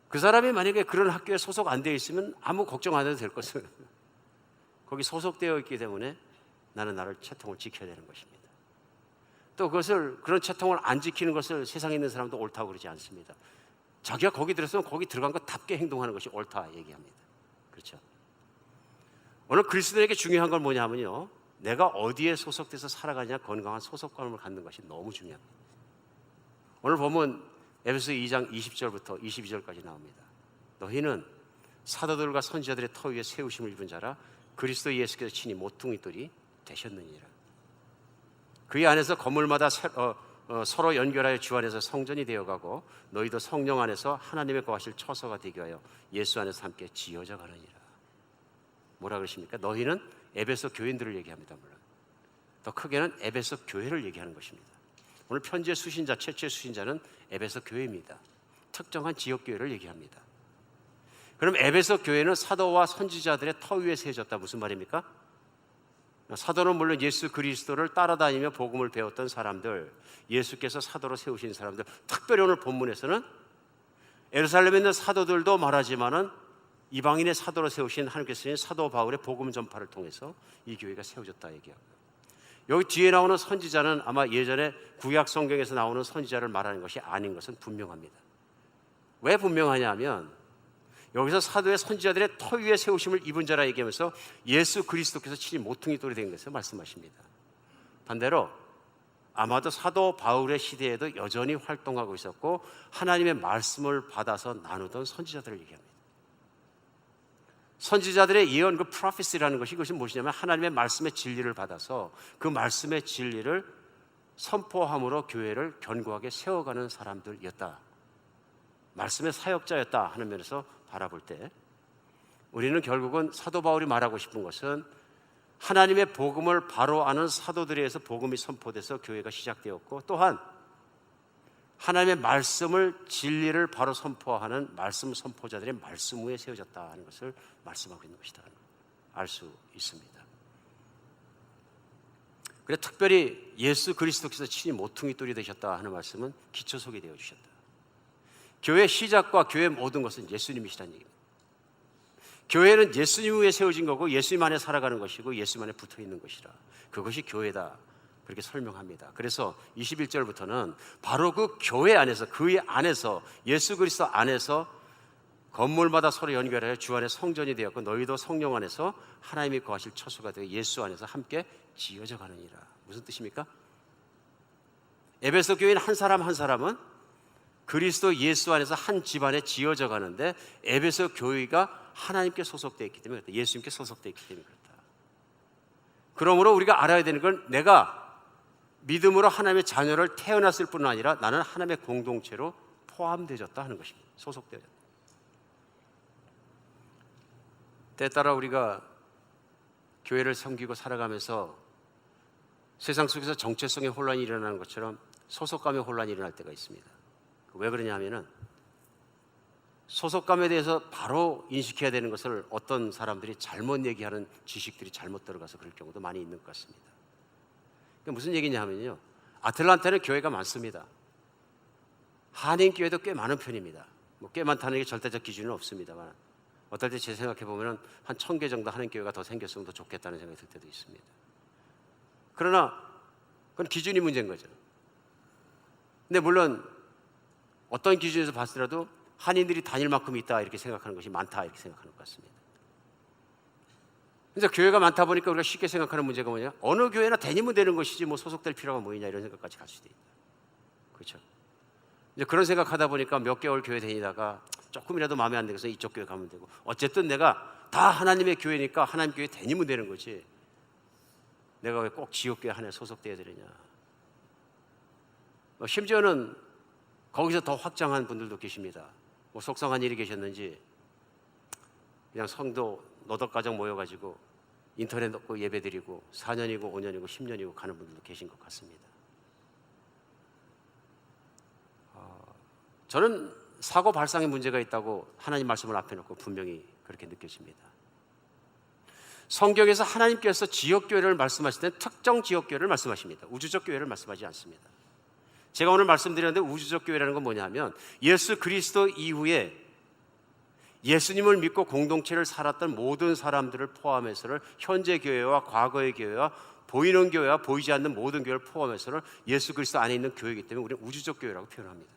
그 사람이 만약에 그런 학교에 소속 안 되어 있으면 아무 걱정 안 해도 될 것을 거기 소속되어 있기 때문에 나는 나를 채통을 지켜야 되는 것입니다. 또 그것을 그런 채통을 안 지키는 것을 세상에 있는 사람도 옳다고 그러지 않습니다. 자기가 거기 들었으면 거기 들어간 것답게 행동하는 것이 옳다 얘기합니다. 그렇죠? 오늘 그리스도에게 중요한 건 뭐냐면요, 내가 어디에 소속돼서 살아가냐, 건강한 소속감을 갖는 것이 너무 중요합니다. 오늘 보면 에베소 2장 20절부터 22절까지 나옵니다. 너희는 사도들과 선지자들의 터 위에 세우심을 입은 자라 그리스도 예수께서 친히 모퉁이돌이 되셨느니라. 그의 안에서 건물마다 서로 연결하여 주 안에서 성전이 되어가고 너희도 성령 안에서 하나님의 거하실 처소가 되게 하여 예수 안에서 함께 지어져 가느니라. 뭐라 그러십니까? 너희는 에베소 교인들을 얘기합니다. 물론 더 크게는 에베소 교회를 얘기하는 것입니다. 오늘 편지의 수신자, 최초의 수신자는 에베소 교회입니다. 특정한 지역 교회를 얘기합니다. 그럼 에베소 교회는 사도와 선지자들의 터 위에 세워졌다. 무슨 말입니까? 사도는 물론 예수 그리스도를 따라다니며 복음을 배웠던 사람들, 예수께서 사도로 세우신 사람들, 특별히 오늘 본문에서는 예루살렘에 있는 사도들도 말하지만은 이방인의 사도로 세우신 하나님께서 사도 바울의 복음 전파를 통해서 이 교회가 세워졌다 얘기합니다. 여기 뒤에 나오는 선지자는 아마 예전에 구약 성경에서 나오는 선지자를 말하는 것이 아닌 것은 분명합니다. 왜 분명하냐면 여기서 사도의 선지자들의 터 위에 세우심을 입은 자라 얘기하면서 예수 그리스도께서 친히 모퉁이돌이 된 것을 말씀하십니다. 반대로 아마도 사도 바울의 시대에도 여전히 활동하고 있었고 하나님의 말씀을 받아서 나누던 선지자들을 얘기합니다. 선지자들의 예언, 그 프로페시라는 것이, 그것이 무엇이냐면 하나님의 말씀의 진리를 받아서 그 말씀의 진리를 선포함으로 교회를 견고하게 세워가는 사람들이었다. 말씀의 사역자였다 하는 면에서 바라볼 때 우리는 결국은 사도 바울이 말하고 싶은 것은 하나님의 복음을 바로 아는 사도들에 의해서 복음이 선포돼서 교회가 시작되었고, 또한 하나님의 말씀을, 진리를 바로 선포하는 말씀 선포자들의 말씀 위에 세워졌다 하는 것을 말씀하고 있는 것이다 알 수 있습니다. 그래 특별히 예수 그리스도께서 친히 모퉁이돌이 되셨다 하는 말씀은 기초 소개되어 주셨다. 교회의 시작과 교회의 모든 것은 예수님이시라는 얘기입니다. 교회는 예수님 위에 세워진 거고 예수님 안에 살아가는 것이고 예수님 안에 붙어있는 것이라, 그것이 교회다, 그렇게 설명합니다. 그래서 21절부터는 바로 그 교회 안에서, 그 안에서, 예수 그리스도 안에서 건물마다 서로 연결하여 주 안에 성전이 되었고 너희도 성령 안에서 하나님이 거하실 처소가 되어 예수 안에서 함께 지어져 가느니라. 무슨 뜻입니까? 에베소 교회인 한 사람 한 사람은 그리스도 예수 안에서 한 집안에 지어져 가는데 에베소 교회가 하나님께 소속되어 있기 때문에 그렇다. 예수님께 소속되어 있기 때문에 그렇다. 그러므로 우리가 알아야 되는 건 내가 믿음으로 하나님의 자녀를 태어났을 뿐 아니라 나는 하나님의 공동체로 포함되어졌다 하는 것입니다. 소속되어졌다. 때에 따라 우리가 교회를 섬기고 살아가면서 세상 속에서 정체성의 혼란이 일어나는 것처럼 소속감의 혼란이 일어날 때가 있습니다. 왜 그러냐 하면은 소속감에 대해서 바로 인식해야 되는 것을 어떤 사람들이 잘못 얘기하는 지식들이 잘못 들어가서 그럴 경우도 많이 있는 것 같습니다. 무슨 얘기냐 하면요, 아틀란타는 교회가 많습니다. 한인교회도 꽤 많은 편입니다. 꽤 많다는 게 절대적 기준은 없습니다만 어떨 때 제 생각해 보면 한 1000개 정도 한인교회가 더 생겼으면 더 좋겠다는 생각이 들 때도 있습니다. 그러나 그건 기준이 문제인 거죠. 근데 물론 어떤 기준에서 봤더라도 한인들이 다닐 만큼 있다 이렇게 생각하는 것이 많다 이렇게 생각하는 것 같습니다. 그래서 교회가 많다 보니까 우리가 쉽게 생각하는 문제가 뭐냐, 어느 교회나 다니면 되는 것이지 뭐 소속될 필요가 뭐 있냐 이런 생각까지 갈 수도 있다. 그렇죠? 이제 그런 생각하다 보니까 몇 개월 교회 다니다가 조금이라도 마음에 안 들어서 이쪽 교회 가면 되고, 어쨌든 내가 다 하나님의 교회니까 하나님 교회 다니면 되는 거지 내가 왜 꼭 지역교회 하나에 소속돼야 되느냐. 심지어는 거기서 더 확장한 분들도 계십니다. 뭐 속상한 일이 계셨는지 그냥 성도 너덕가정 모여가지고 인터넷 넣고 예배드리고 4년이고 5년이고 10년이고 가는 분들도 계신 것 같습니다. 저는 사고 발상에 문제가 있다고 하나님 말씀을 앞에 놓고 분명히 그렇게 느껴집니다. 성경에서 하나님께서 지역교회를 말씀하실 때는 특정 지역교회를 말씀하십니다. 우주적 교회를 말씀하지 않습니다. 제가 오늘 말씀드렸는데 우주적 교회라는 건 뭐냐면 예수 그리스도 이후에 예수님을 믿고 공동체를 살았던 모든 사람들을 포함해서를 현재 교회와 과거의 교회와 보이는 교회와 보이지 않는 모든 교회를 포함해서를 예수 그리스도 안에 있는 교회이기 때문에 우리는 우주적 교회라고 표현합니다.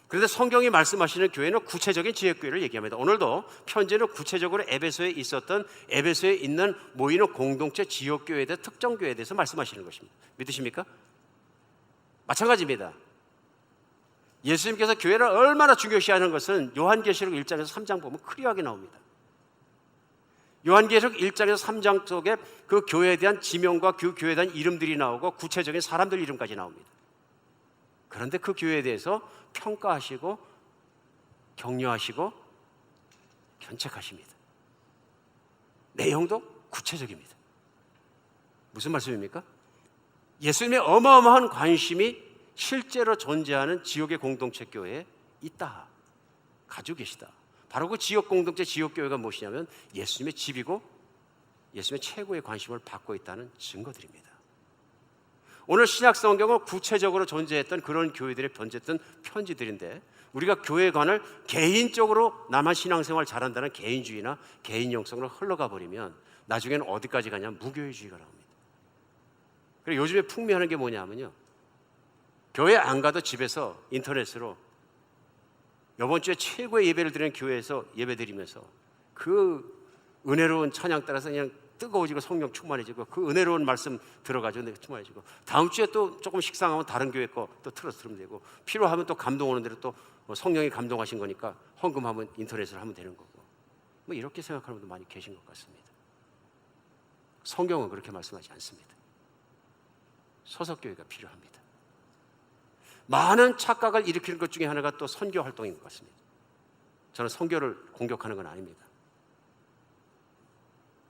그런데 성경이 말씀하시는 교회는 구체적인 지역교회를 얘기합니다. 오늘도 편지는 구체적으로 에베소에 있었던 에베소에 있는 모이는 공동체 지역교회에 대해 특정 교회에 대해서 말씀하시는 것입니다. 믿으십니까? 마찬가지입니다. 예수님께서 교회를 얼마나 중요시하는 것은 요한계시록 1장에서 3장 보면 클리어하게 나옵니다. 요한계시록 1장에서 3장 속에 그 교회에 대한 지명과 그 교회에 대한 이름들이 나오고 구체적인 사람들 이름까지 나옵니다. 그런데 그 교회에 대해서 평가하시고 격려하시고 견책하십니다. 내용도 구체적입니다. 무슨 말씀입니까? 예수님의 어마어마한 관심이 실제로 존재하는 지역의 공동체 교회에 있다, 가지고 계시다. 바로 그 지역 공동체 지역 교회가 무엇이냐면 예수님의 집이고 예수님의 최고의 관심을 받고 있다는 증거들입니다. 오늘 신약 성경은 구체적으로 존재했던 그런 교회들의 번졌던 편지들인데 우리가 교회관을 개인적으로 나만 신앙생활 잘한다는 개인주의나 개인 영성으로 흘러가 버리면 나중에는 어디까지 가냐면 무교회주의가 나옵니다. 그리고 요즘에 풍미하는 게 뭐냐면요, 교회 안 가도 집에서 인터넷으로 이번 주에 최고의 예배를 드리는 교회에서 예배드리면서 그 은혜로운 찬양 따라서 그냥 뜨거워지고 성령 충만해지고 그 은혜로운 말씀 들어가지고 내가 충만해지고 다음 주에 또 조금 식상하면 다른 교회 거 또 틀어서 들으면 되고 필요하면 또 감동 오는 대로 또 성령이 감동하신 거니까 헌금하면 인터넷으로 하면 되는 거고 뭐 이렇게 생각하는 분도 많이 계신 것 같습니다. 성경은 그렇게 말씀하지 않습니다. 소속교회가 필요합니다. 많은 착각을 일으키는 것 중에 하나가 또 선교 활동인 것 같습니다. 저는 선교를 공격하는 건 아닙니다.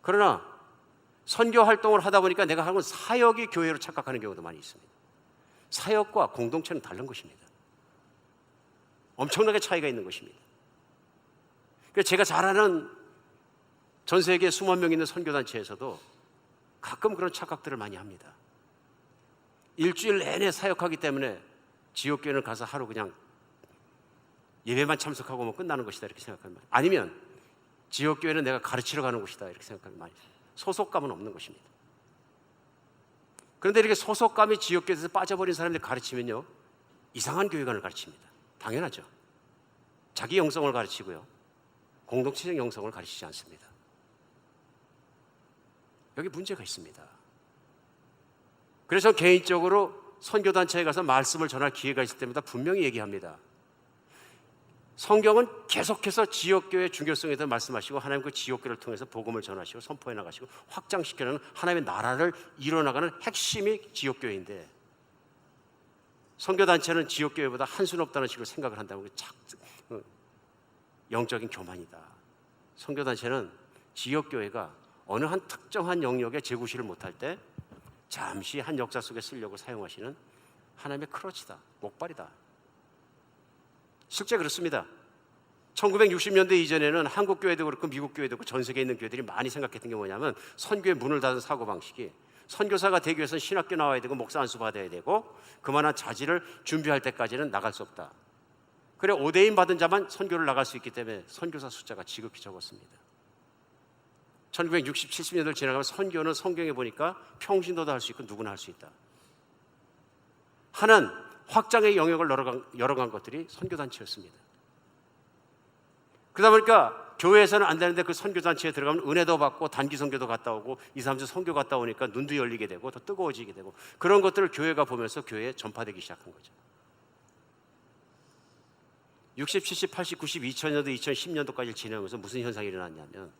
그러나 선교 활동을 하다 보니까 내가 하는 건 사역이 교회로 착각하는 경우도 많이 있습니다. 사역과 공동체는 다른 것입니다. 엄청나게 차이가 있는 것입니다. 그래서 제가 잘 아는 전 세계에 수만 명 있는 선교단체에서도 가끔 그런 착각들을 많이 합니다. 일주일 내내 사역하기 때문에 지역교회는 가서 하루 그냥 예배만 참석하고 오면 끝나는 것이다 이렇게 생각하는 말이에요. 아니면 지역교회는 내가 가르치러 가는 곳이다 이렇게 생각하는 말이에요. 소속감은 없는 것입니다. 그런데 이렇게 소속감이 지역교회에서 빠져버린 사람들이 가르치면요, 이상한 교회관을 가르칩니다. 당연하죠. 자기 영성을 가르치고요, 공동체적 영성을 가르치지 않습니다. 여기 문제가 있습니다. 그래서 개인적으로 선교단체에 가서 말씀을 전할 기회가 있을 때마다 분명히 얘기합니다. 성경은 계속해서 지역교회의 중요성에 대해 말씀하시고 하나님 그 지역교회를 통해서 복음을 전하시고 선포해 나가시고 확장시키는 하나님의 나라를 이뤄나가는 핵심이 지역교회인데 선교단체는 지역교회보다 한순 없다는 식으로 생각을 한다면 영적인 교만이다. 선교단체는 지역교회가 어느 한 특정한 영역에 재구시를 못할 때 잠시 한 역사 속에 쓰려고 사용하시는 하나님의 크러치다, 목발이다. 실제 그렇습니다. 1960년대 이전에는 한국 교회도 그렇고 미국 교회도 그렇고 전 세계에 있는 교회들이 많이 생각했던 게 뭐냐면 선교의 문을 닫은 사고방식이 선교사가 되기 위해서는 신학교 나와야 되고 목사 안수 받아야 되고 그만한 자질을 준비할 때까지는 나갈 수 없다. 그래 오대인 받은 자만 선교를 나갈 수 있기 때문에 선교사 숫자가 지극히 적었습니다. 1960, 70년대를 지나가면 선교는 성경에 보니까 평신도도 할 수 있고 누구나 할 수 있다. 하는 확장의 영역을 열어간 것들이 선교단체였습니다. 그러다 보니까 교회에서는 안 되는데 그 선교단체에 들어가면 은혜도 받고 단기 선교도 갔다 오고 2, 3주 선교 갔다 오니까 눈도 열리게 되고 더 뜨거워지게 되고 그런 것들을 교회가 보면서 교회에 전파되기 시작한 거죠. 60, 70, 80, 90, 2000년도, 2010년도까지 지나면서 무슨 현상이 일어났냐면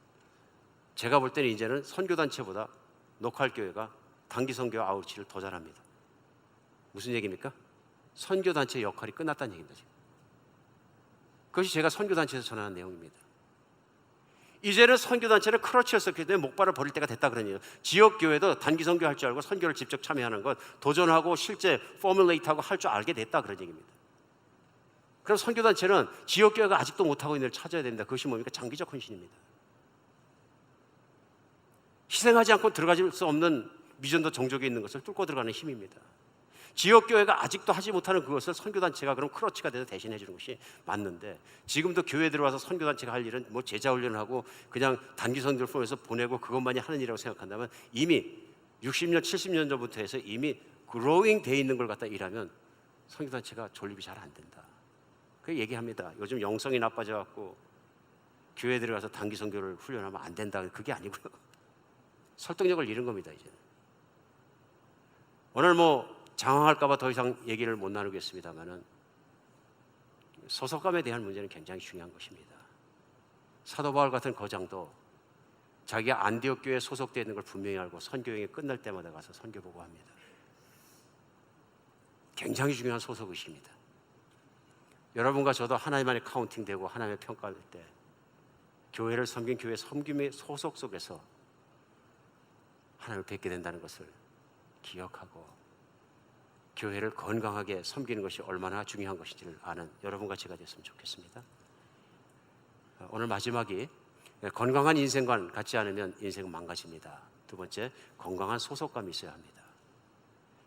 제가 볼 때는 이제는 선교단체보다 로컬 교회가 단기 선교 아웃리치를 더 잘합니다. 무슨 얘기입니까? 선교단체의 역할이 끝났다는 얘기입니다. 지금. 그것이 제가 선교단체에서 전하는 내용입니다. 이제는 선교단체는 크러치였었기 때문에 목발을 버릴 때가 됐다 그런 얘기예요. 지역교회도 단기 선교할 줄 알고 선교를 직접 참여하는 것 도전하고 실제 포뮬레이트하고 할 줄 알게 됐다 그런 얘기입니다. 그럼 선교단체는 지역교회가 아직도 못하고 있는 걸 찾아야 된다. 그것이 뭡니까? 장기적 헌신입니다. 희생하지 않고 들어갈 수 없는 미전도 종족에 있는 것을 뚫고 들어가는 힘입니다. 지역교회가 아직도 하지 못하는 그것을 선교단체가 그럼 크러치가 돼서 대신해 주는 것이 맞는데, 지금도 교회에 들어와서 선교단체가 할 일은 뭐 제자훈련을 하고 그냥 단기 선교를 통해서 보내고 그것만이 하는 일이라고 생각한다면, 이미 60년 70년 전부터 해서 이미 그로잉 돼 있는 걸 갖다 일하면 선교단체가 존립이 잘 안 된다. 그 얘기합니다. 요즘 영성이 나빠져 갖고 교회에 들어가서 단기 선교를 훈련하면 안 된다. 그게 아니고요. 설득력을 잃은 겁니다. 이제 오늘 뭐 장황할까 봐 더 이상 얘기를 못 나누겠습니다만은, 소속감에 대한 문제는 굉장히 중요한 것입니다. 사도 바울 같은 거장도 자기가 안디옥 교회에 소속되어 있는 걸 분명히 알고 선교행이 끝날 때마다 가서 선교 보고합니다. 굉장히 중요한 소속의식입니다. 여러분과 저도 하나님 안에 카운팅되고 하나님의 평가할 때 교회를 섬긴 교회 섬김의 소속 속에서 하나님을 뵙게 된다는 것을 기억하고, 교회를 건강하게 섬기는 것이 얼마나 중요한 것인지를 아는 여러분과 제가 됐으면 좋겠습니다. 오늘 마지막이, 건강한 인생관 갖지 않으면 인생은 망가집니다. 두 번째, 건강한 소속감이 있어야 합니다.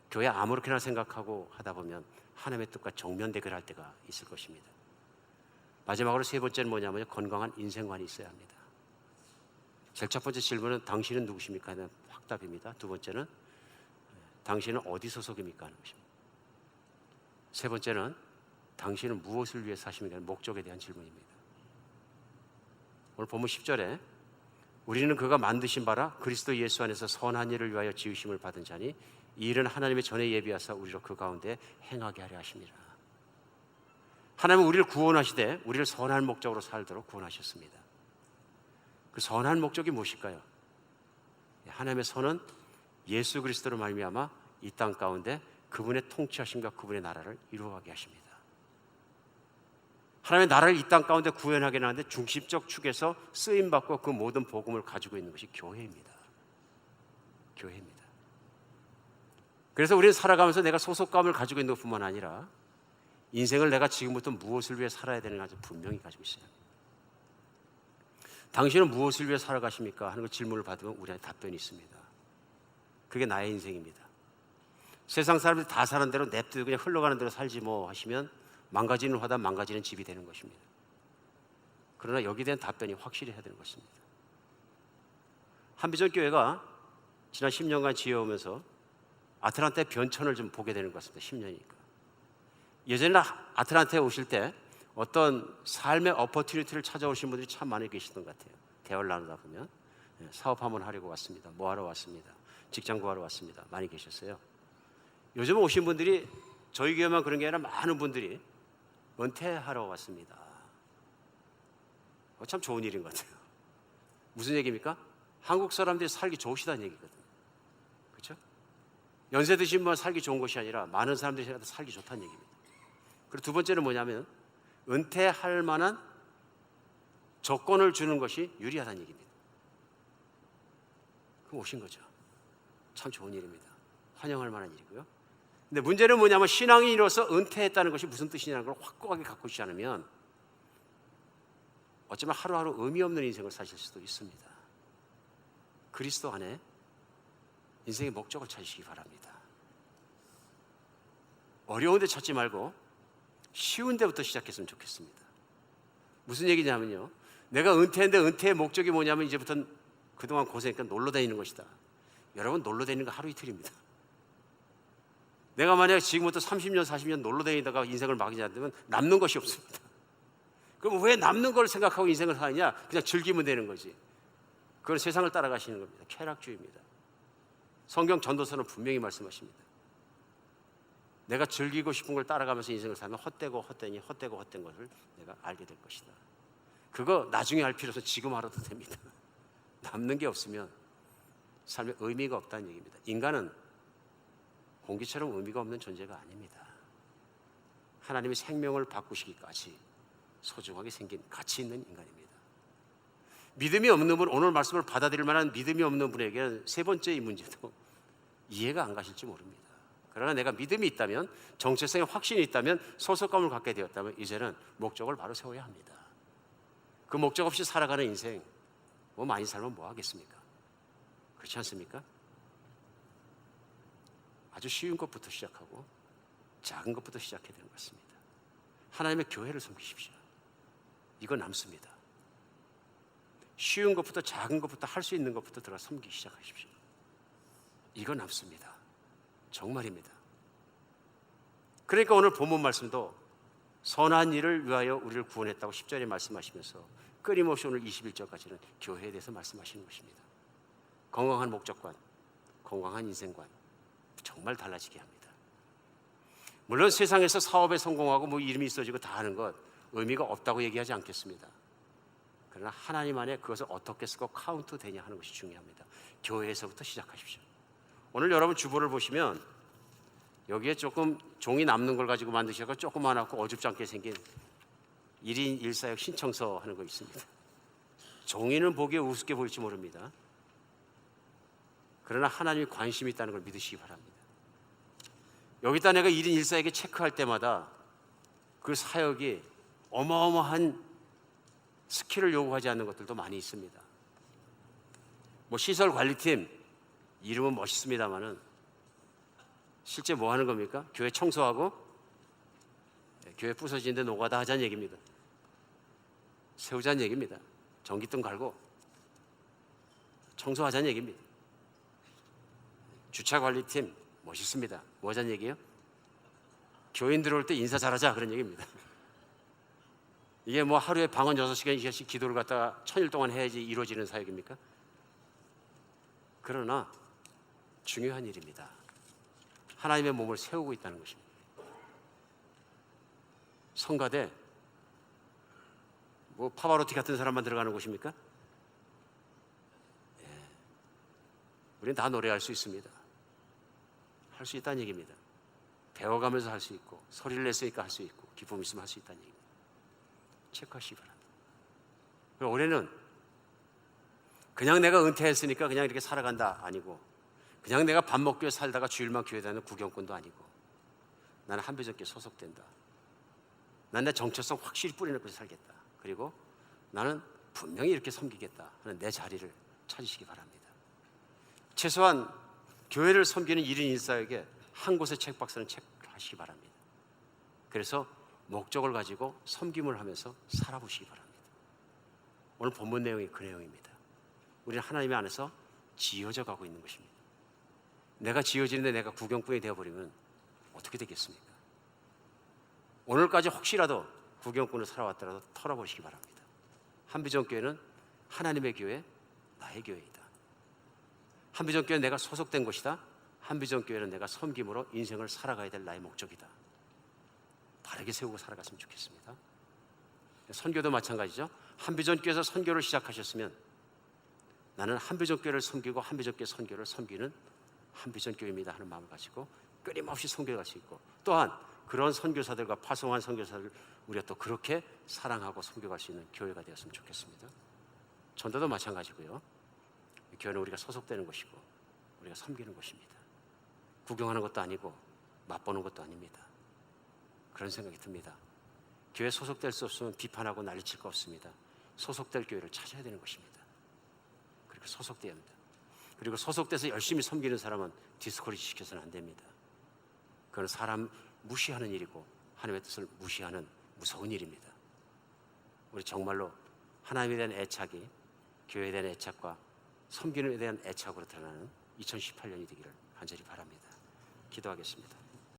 교회 아무렇게나 생각하고 하다 보면 하나님의 뜻과 정면 대결할 때가 있을 것입니다. 마지막으로 세 번째는 뭐냐면 건강한 인생관이 있어야 합니다. 제일 첫 번째 질문은 당신은 누구십니까? 하는 확답입니다. 두 번째는 당신은 어디 소속입니까? 하는 것입니다. 세 번째는 당신은 무엇을 위해 사십니까? 하는 목적에 대한 질문입니다. 오늘 본문 10절에 우리는 그가 만드신 바라 그리스도 예수 안에서 선한 일을 위하여 지으심을 받은 자니 이 일은 하나님의 전에 예비하사 우리로 그 가운데 행하게 하려 하심이라. 하나님은 우리를 구원하시되 우리를 선한 목적으로 살도록 구원하셨습니다. 그 선한 목적이 무엇일까요? 하나님의 선은 예수 그리스도로 말미암아 이 땅 가운데 그분의 통치하심과 그분의 나라를 이루어가게 하십니다. 하나님의 나라를 이 땅 가운데 구현하게 하는데 중심적 축에서 쓰임받고 그 모든 복음을 가지고 있는 것이 교회입니다. 교회입니다. 그래서 우리는 살아가면서 내가 소속감을 가지고 있는 것뿐만 아니라 인생을 내가 지금부터 무엇을 위해 살아야 되는가 분명히 가지고 있어요. 당신은 무엇을 위해 살아가십니까? 하는 그 질문을 받으면 우리한테 답변이 있습니다. 그게 나의 인생입니다. 세상 사람들이 다 사는 대로 냅두고 그냥 흘러가는 대로 살지 뭐 하시면 망가지는 화단 망가지는 집이 되는 것입니다. 그러나 여기에 대한 답변이 확실히 해야 되는 것입니다. 한비전 교회가 지난 10년간 지어오면서 아틀란타의 변천을 좀 보게 되는 것 같습니다. 10년이니까. 예전에 아틀란타에 오실 때 어떤 삶의 어퍼튜니티를 찾아오신 분들이 참 많이 계시던 것 같아요. 대화를 나누다 보면 사업 한번 하려고 왔습니다. 뭐 하러 왔습니다. 직장 구하러 왔습니다. 많이 계셨어요. 요즘 오신 분들이 저희 교회만 그런 게 아니라 많은 분들이 은퇴하러 왔습니다. 참 좋은 일인 것 같아요. 무슨 얘기입니까? 한국 사람들이 살기 좋으시다는 얘기거든요. 그렇죠? 연세 드신 분 살기 좋은 것이 아니라 많은 사람들이 살기 좋다는 얘기입니다. 그리고 두 번째는 뭐냐면 은퇴할 만한 조건을 주는 것이 유리하다는 얘기입니다. 그럼 오신 거죠. 참 좋은 일입니다. 환영할 만한 일이고요. 근데 문제는 뭐냐면 신앙이 이뤄서 은퇴했다는 것이 무슨 뜻이냐는 걸 확고하게 갖고 있지 않으면 어쩌면 하루하루 의미 없는 인생을 사실 수도 있습니다. 그리스도 안에 인생의 목적을 찾으시기 바랍니다. 어려운 데 찾지 말고 쉬운 데부터 시작했으면 좋겠습니다. 무슨 얘기냐면요, 내가 은퇴했는데 은퇴의 목적이 뭐냐면 이제부터는 그동안 고생했으니까 놀러 다니는 것이다. 여러분, 놀러 다니는 거 하루 이틀입니다. 내가 만약에 지금부터 30년 40년 놀러 다니다가 인생을 막이지 않으면 남는 것이 없습니다. 그럼 왜 남는 걸 생각하고 인생을 사느냐? 그냥 즐기면 되는 거지. 그건 세상을 따라가시는 겁니다. 쾌락주의입니다. 성경 전도서는 분명히 말씀하십니다. 내가 즐기고 싶은 걸 따라가면서 인생을 살면 헛되고 헛된 것을 내가 알게 될 것이다. 그거 나중에 알 필요 없어. 지금 알아도 됩니다. 남는 게 없으면 삶에 의미가 없다는 얘기입니다. 인간은 공기처럼 의미가 없는 존재가 아닙니다. 하나님이 생명을 바꾸시기까지 소중하게 생긴 가치 있는 인간입니다. 믿음이 없는 분, 오늘 말씀을 받아들일 만한 믿음이 없는 분에게는 세 번째 이 문제도 이해가 안 가실지 모릅니다. 그러나 내가 믿음이 있다면, 정체성에 확신이 있다면, 소속감을 갖게 되었다면 이제는 목적을 바로 세워야 합니다. 그 목적 없이 살아가는 인생, 뭐 많이 살면 뭐 하겠습니까? 그렇지 않습니까? 아주 쉬운 것부터 시작하고 작은 것부터 시작해야 되는 것 같습니다. 하나님의 교회를 섬기십시오. 이거 남습니다. 쉬운 것부터 작은 것부터 할 수 있는 것부터 들어가 섬기기 시작하십시오. 이거 남습니다. 정말입니다. 그러니까 오늘 본문 말씀도 선한 일을 위하여 우리를 구원했다고 10절에 말씀하시면서 끊임없이 오늘 21절까지는 교회에 대해서 말씀하시는 것입니다. 건강한 목적관, 건강한 인생관, 정말 달라지게 합니다. 물론 세상에서 사업에 성공하고 뭐 이름이 있어지고 다 하는 것 의미가 없다고 얘기하지 않겠습니다. 그러나 하나님 안에 그것을 어떻게 쓰고 카운트 되냐 하는 것이 중요합니다. 교회에서부터 시작하십시오. 오늘 여러분 주보를 보시면 여기에 조금 종이 남는 걸 가지고 만드셔서 조그만하고 어줍지 않게 생긴 1인 1사역 신청서 하는 거 있습니다. 종이는 보기에 우습게 보일지 모릅니다. 그러나 하나님이 관심이 있다는 걸 믿으시기 바랍니다. 여기다 내가 1인 1사역에 체크할 때마다 그 사역이 어마어마한 스킬을 요구하지 않는 것들도 많이 있습니다. 뭐 시설관리팀 이름은 멋있습니다만은 실제 뭐 하는 겁니까? 교회 청소하고 교회 부서지는데 노가다 하자는 얘기입니다. 세우자는 얘기입니다. 전기등 갈고 청소하자는 얘기입니다. 주차관리팀 멋있습니다. 뭐 하자는 얘기예요? 교인 들어올 때 인사 잘하자 그런 얘기입니다. 이게 뭐 하루에 방언 6시간 2시간씩 기도를 갖다가 1000일 동안 해야지 이루어지는 사역입니까? 그러나 중요한 일입니다. 하나님의 몸을 세우고 있다는 것입니다. 성가대 뭐 파바로티 같은 사람만 들어가는 곳입니까? 우리는 다 노래할 수 있습니다. 할 수 있다는 얘기입니다. 배워가면서 할 수 있고 소리를 냈으니까 할 수 있고 기쁨이 있으면 할 수 있다는 얘기입니다. 체크하시기 바랍니다. 올해는 그냥 내가 은퇴했으니까 그냥 이렇게 살아간다 아니고, 그냥 내가 밥 먹기 위해 살다가 주일만 교회 다니는 구경꾼도 아니고, 나는 한배전교회 소속된다. 난 내 정체성 확실히 뿌리놓고 살겠다. 그리고 나는 분명히 이렇게 섬기겠다 하는 내 자리를 찾으시기 바랍니다. 최소한 교회를 섬기는 1인 1사역에 한 곳에 책박스는 체크하시기 바랍니다. 그래서 목적을 가지고 섬김을 하면서 살아보시기 바랍니다. 오늘 본문 내용이 그 내용입니다. 우리는 하나님 안에서 지어져 가고 있는 것입니다. 내가 지어지는데 내가 구경꾼이 되어버리면 어떻게 되겠습니까? 오늘까지 혹시라도 구경꾼을 살아왔더라도 털어보시기 바랍니다. 한비전교회는 하나님의 교회, 나의 교회이다. 한비전교회는 내가 소속된 곳이다. 한비전교회는 내가 섬김으로 인생을 살아가야 될 나의 목적이다. 바르게 세우고 살아갔으면 좋겠습니다. 선교도 마찬가지죠. 한비전교회에서 선교를 시작하셨으면 나는 한비전교회를 섬기고 한비전교회 선교를 섬기는 한비전교회입니다 하는 마음을 가지고 끊임없이 선교할 수 있고, 또한 그런 선교사들과 파송한 선교사들 우리가 또 그렇게 사랑하고 섬겨갈 수 있는 교회가 되었으면 좋겠습니다. 전도도 마찬가지고요. 교회는 우리가 소속되는 것이고 우리가 섬기는 것입니다. 구경하는 것도 아니고 맛보는 것도 아닙니다. 그런 생각이 듭니다. 교회에 소속될 수 없으면 비판하고 난리칠 거 없습니다. 소속될 교회를 찾아야 되는 것입니다. 그리고 소속돼야 합니다. 그리고 소속돼서 열심히 섬기는 사람은 디스커리지 시켜서는 안 됩니다. 그건 사람 무시하는 일이고 하나님의 뜻을 무시하는 무서운 일입니다. 우리 정말로 하나님에 대한 애착이 교회에 대한 애착과 섬기는 데 대한 애착으로 드러나는 2018년이 되기를 간절히 바랍니다. 기도하겠습니다.